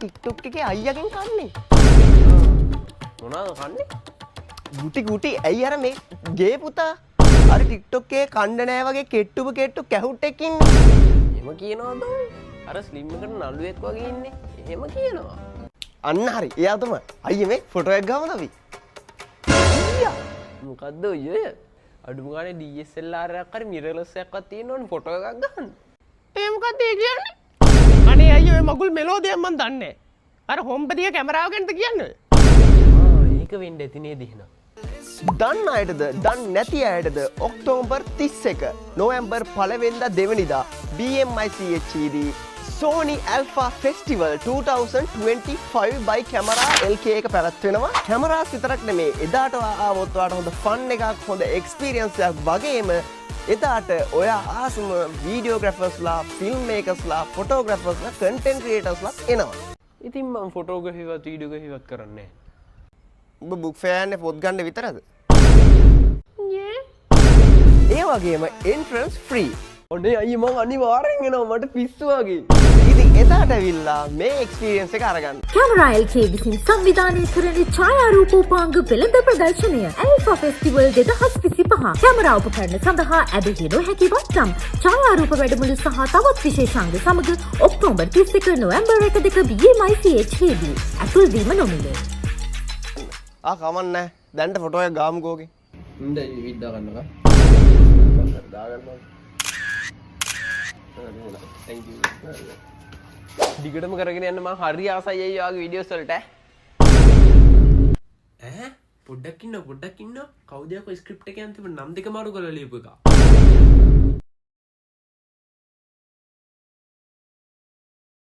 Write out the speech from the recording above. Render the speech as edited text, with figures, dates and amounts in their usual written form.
TikTok එකේ අයියාගෙන් කන්නේ. මොනවද කන්නේ? ගුටි ඇයි අර මේ ගේ පුතා අර TikTok එකේ කණ්ඩ නෑ වගේ කෙට්ටු කැහුට් එකකින් එහෙම කියනවද? අර ස්ලිම් එකට නළුවෙක් වගේ ඉන්නේ. එහෙම කියනවා. අන්න හරි. එයා තමයි. අයියේ මේ ෆොටෝ එක ගමු අපි. අයියා මොකද්ද ඔය? අඩුම ගානේ DSLR එකක් හරි මිරර්ලස් එකක්වත් තියෙනවනේ ෆොටෝ එකක් ගන්න. ඒ මොකක්ද ඒ කියන්නේ? අනේ අයියෝ මේ මගුල් මෙලෝදියක් මන් දන්නේ. අර හොම්පතිය කැමරාව ගැනද කියන්නේ? ඒක වෙන්න ඇති නේද එහෙනම්. දන්න අයටද දන්නේ නැති අයටද ඔක්තෝබර් 31 නොවැම්බර් 1 වෙනිදා දෙවනිදා BMICHED Sony Alpha Festival 2025 by Camera LK එක පැවැත්වෙනවා. කැමරාස් විතරක් නෙමේ එදාට ආවොත් ඔයාලට හොඳ ෆන් එකක් හොඳ එක්ස්පීරියන්ස් එකක් වගේම එදාට ඔයා ආසම වීඩියෝග්‍රැෆර්ස්ලා ෆිල්ම් මේකර්ස්ලා ෆොටෝග්‍රැෆර්ස්ලා කන්ටෙන්ට් ක්‍රියේටර්ස්ලා එනවා. ඉතින් මම ෆොටෝග්‍රැෆිවත් වීඩියෝග්‍රැෆිවත් කරන්නේ ඔබ බුක් ෆෙයාර් එකේ පොත් ගන්න විතරද? ඒ වගේම එන්ට්‍රන්ස් ෆ්‍රී. ඔනේ අයියේ මං අනිවාර්යෙන් එනවා මට පිස්සු වගේ. ඉතින් එදාට ඇවිල්ලා මේ එක්ස්පීරියන්ස් එක අරගන්න. කැමරා LK විසින් සංවිධානය කරන ඡායාරූප උපාංග වෙළඳ ප්‍රදර්ශනය ඇල්ෆා ෆෙස්ටිවල් 2025 කැමරා උපකරණ සඳහා ඇදහිය නොහැකි වත්නම් ඡායාරූප වැඩමුළු සහ තවත් විශේෂාංග සමග ඔක්තෝබර් 31 නොවැම්බර් 1 දෙක BMICHED ඇතුල්වීම නොමිලේ. කමන්නේ දැන්ට ෆොටෝ එක ගාමු කෝකේ. හොඳ විද්දා ගන්නකම්. දාගන්නවා. thank you. දිගටම කරගෙන යන්න මම හරි ආසයි අයියා යාගේ වීඩියෝස් වලට. පොඩ්ඩක් ඉන්න කවුද යකෝ ස්ක්‍රිප්ට් එකේ අන්තිම නම් දෙක මාරු කරලා ලියපු එක.